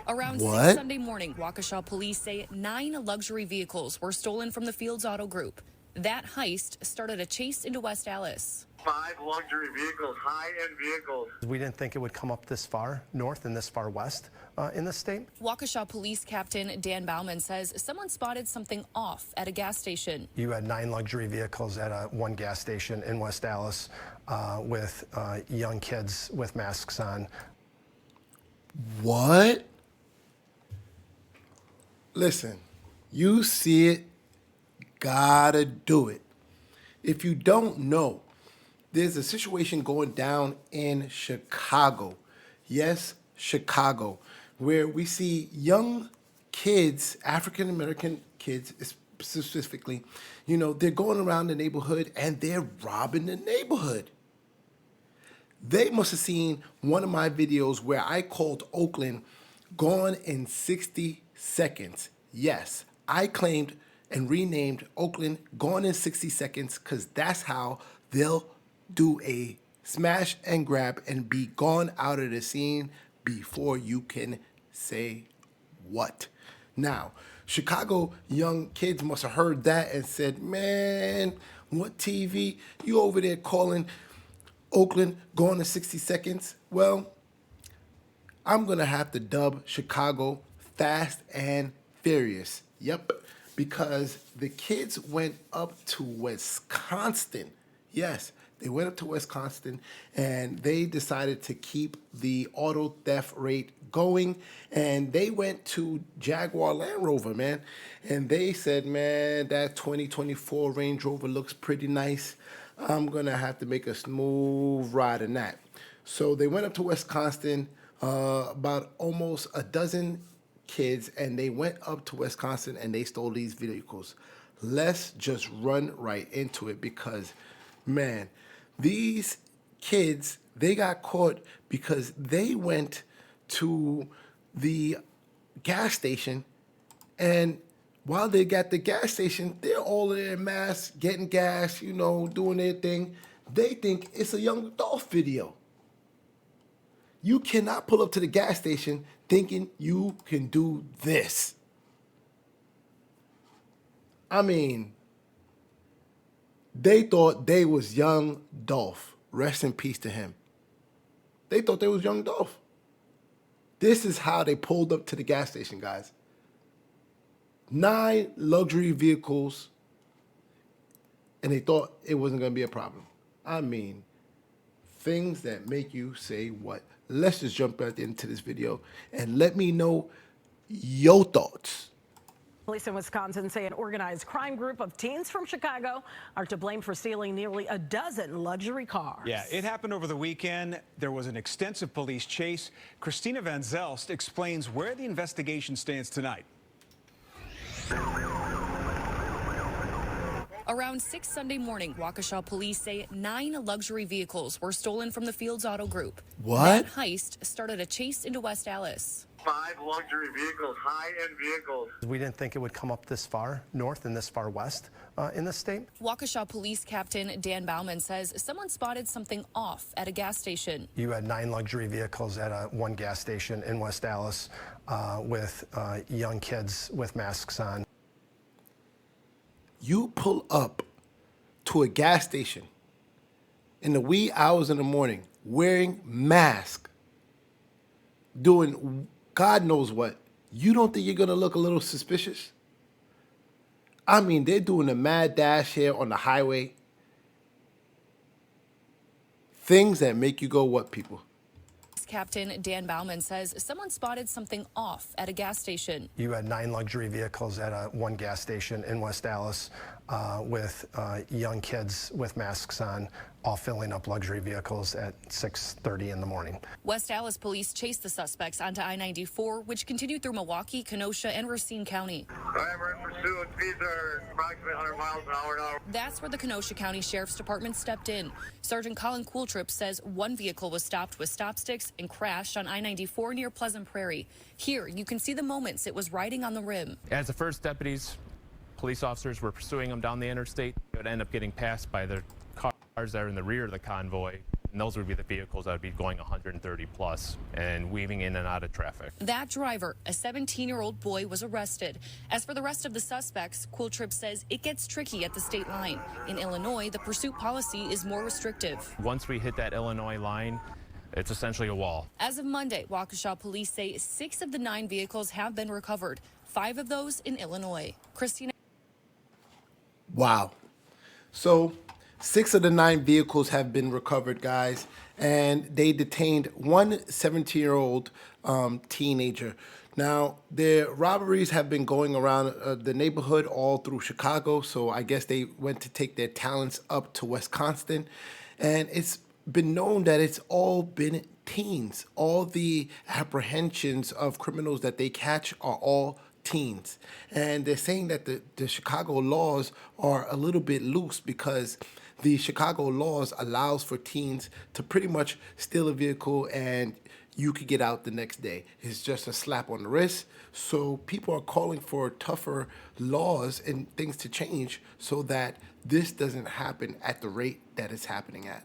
Around 6 What? Sunday morning, Waukesha police say 9 luxury vehicles were stolen from the Fields Auto Group. That heist started a chase into West Allis. 5 luxury vehicles, high-end vehicles. We didn't think it would come up this far north and this far west in the state. Waukesha Police Captain Dan Bauman says someone spotted something off at a gas station. You had 9 luxury vehicles at one gas station in West Allis with young kids with masks on. What? Listen, you see it, gotta do it. If you don't know, there's a situation going down in Chicago. Yes, Chicago, where we see young kids, African American kids specifically, they're going around the neighborhood and they're robbing the neighborhood. They must have seen one of my videos where I called Oakland gone in 60 seconds. Yes, I claimed and renamed Oakland gone in 60 seconds because that's how they'll do a smash and grab and be gone out of the scene before you can say what. Now, Chicago young kids must have heard that and said, man, what TV? You over there calling Oakland gone in 60 seconds? Well, I'm going to have to dub Chicago Fast and Furious. Yep, because the kids went up to Wisconsin. Yes, they went up to Wisconsin and they decided to keep the auto theft rate going. And they went to Jaguar Land Rover, man. And they said, man, that 2024 Range Rover looks pretty nice. I'm going to have to make a smooth ride in that. So they went up to Wisconsin, about almost a dozen kids, and they went up to Wisconsin and they stole these vehicles. Let's just run right into it because, man, these kids, they got caught because they went to the gas station, and while they got the gas station, they're all in their masks, getting gas, doing their thing. They think it's a Young Dolph video. You cannot pull up to the gas station thinking you can do this. I mean, they thought they was Young Dolph. Rest in peace to him. They thought they was Young Dolph. This is how they pulled up to the gas station, guys. 9 luxury vehicles, and they thought it wasn't going to be a problem. I mean, things that make you say what? Let's just jump right into this video and let me know your thoughts. Police in Wisconsin say an organized crime group of teens from Chicago are to blame for stealing nearly a dozen luxury cars. Yeah, it happened over the weekend. There was an extensive police chase. Christina Van Zelst explains where the investigation stands tonight. Around 6 Sunday morning, Waukesha police say 9 luxury vehicles were stolen from the Fields Auto Group. What? That heist started a chase into West Allis. 5 luxury vehicles, high-end vehicles. We didn't think it would come up this far north and this far west in the state. Waukesha Police Captain Dan Bauman says someone spotted something off at a gas station. You had 9 luxury vehicles at one gas station in West Allis with young kids with masks on. You pull up to a gas station in the wee hours in the morning wearing mask, doing God knows what. You don't think you're going to look a little suspicious? I mean, they're doing a mad dash here on the highway. Things that make you go, what, people? Captain Dan Bauman says someone spotted something off at a gas station. You had 9 luxury vehicles at one gas station in West Allis with young kids with masks on, all filling up luxury vehicles at 6:30 in the morning. West Allis police chased the suspects onto I-94, which continued through Milwaukee, Kenosha, and Racine County. We're in pursuit. Speeds are approximately 100 miles an hour now. That's where the Kenosha County Sheriff's Department stepped in. Sergeant Colin Coultrip says one vehicle was stopped with stop sticks and crashed on I-94 near Pleasant Prairie. Here, you can see the moments it was riding on the rim. As the first deputies, police officers were pursuing them down the interstate, it would end up getting passed by the cars that are in the rear of the convoy. And those would be the vehicles that would be going 130 plus and weaving in and out of traffic. That driver, a 17-year-old boy, was arrested. As for the rest of the suspects, Cool Trip says it gets tricky at the state line. In Illinois, the pursuit policy is more restrictive. Once we hit that Illinois line, it's essentially a wall. As of Monday, Waukesha police say 6 of the 9 vehicles have been recovered, 5 of those in Illinois. Christina. Wow. So 6 of the 9 vehicles have been recovered, guys, and they detained one 17-year-old teenager. Now, their robberies have been going around the neighborhood all through Chicago, so I guess they went to take their talents up to Wisconsin, and it's been known that it's all been teens. All the apprehensions of criminals that they catch are all teens. And they're saying that the Chicago laws are a little bit loose because the Chicago laws allows for teens to pretty much steal a vehicle and you could get out the next day. It's just a slap on the wrist. So people are calling for tougher laws and things to change so that this doesn't happen at the rate that it's happening at.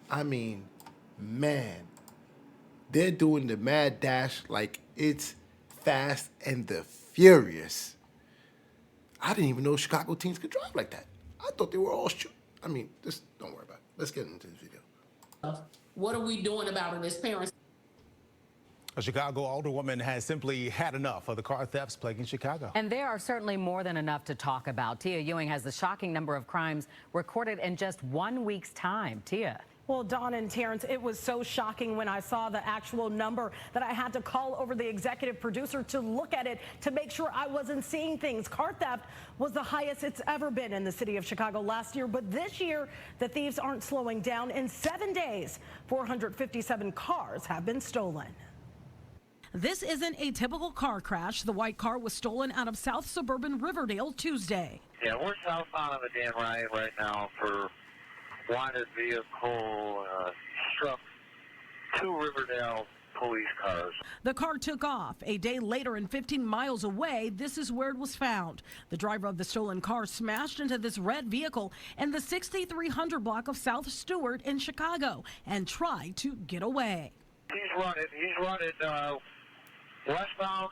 I mean, man, they're doing the mad dash like it's Fast and the Furious. I didn't even know Chicago teens could drive like that. I thought they were all I mean, just don't worry about it. Let's get into this video. What are we doing about it as parents? A Chicago alderwoman has simply had enough of the car thefts plaguing Chicago. And there are certainly more than enough to talk about. Tia Ewing has the shocking number of crimes recorded in just 1 week's time. Tia. Well, Dawn and Terrence, it was so shocking when I saw the actual number that I had to call over the executive producer to look at it to make sure I wasn't seeing things. Car theft was the highest it's ever been in the city of Chicago last year, but this year the thieves aren't slowing down. In 7 days, 457 cars have been stolen. This isn't a typical car crash. The white car was stolen out of South Suburban Riverdale Tuesday. Yeah, we're southbound on the Dan Ryan right now for wanted vehicle struck 2 Riverdale police cars. The car took off. A day later and 15 miles away, this is where it was found. The driver of the stolen car smashed into this red vehicle in the 6300 block of South Stewart in Chicago and tried to get away. He's running westbound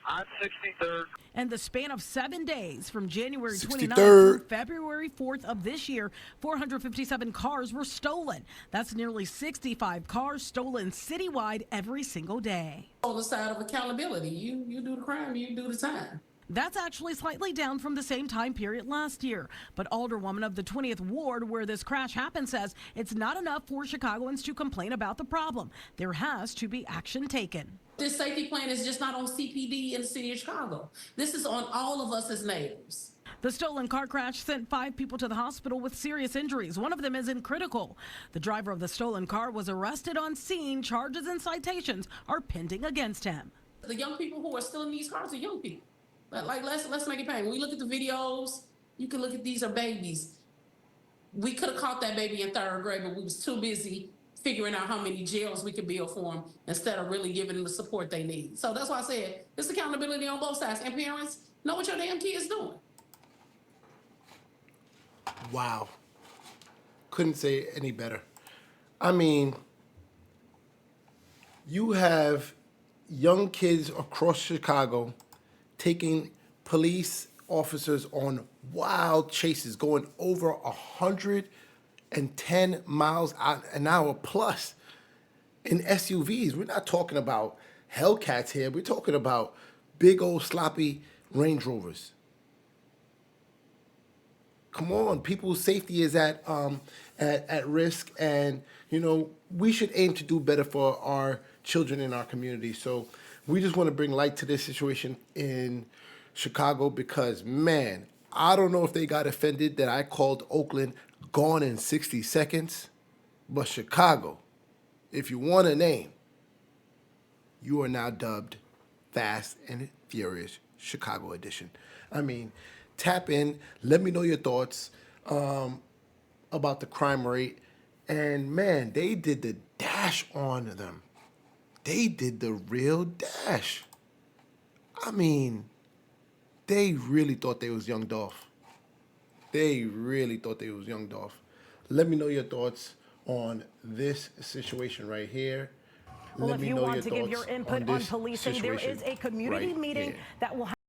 on 63rd. In the span of 7 days, from January 29th 63rd through February 4th of this year, 457 cars were stolen. That's nearly 65 cars stolen citywide every single day. On the side of accountability, you do the crime, you do the time. That's actually slightly down from the same time period last year. But Alderwoman of the 20th Ward, where this crash happened, says it's not enough for Chicagoans to complain about the problem. There has to be action taken. This safety plan is just not on CPD in the city of Chicago. This is on all of us as neighbors. The stolen car crash sent 5 people to the hospital with serious injuries. One of them is in critical. The driver of the stolen car was arrested on scene. Charges and citations are pending against him. The young people who are still in these cars are young people. Like, let's make it plain. When we look at the videos, you can look at these are babies. We could have caught that baby in 3rd grade, but we was too busy figuring out how many jails we could build for them instead of really giving them the support they need. So that's why I said it's accountability on both sides. And parents, know what your damn kid's doing. Wow. Couldn't say it any better. I mean, you have young kids across Chicago taking police officers on wild chases, going over 110 miles an hour plus in SUVs. We're not talking about Hellcats here. We're talking about big old sloppy Range Rovers. Come on, people's safety is at risk, and you know we should aim to do better for our children in our community. So we just want to bring light to this situation in Chicago because, man, I don't know if they got offended that I called Oakland gone in 60 seconds, but Chicago, if you want a name, you are now dubbed Fast and Furious Chicago Edition. I mean, tap in, let me know your thoughts about the crime rate. And man, they did the dash on them. They did the real dash. I mean, they really thought they was Young Dolph. They really thought they was Young Dolph. Let me know your thoughts on this situation right here. Well, Let if me you know want to give thoughts your input on this policing, there is situation a community right meeting here. that will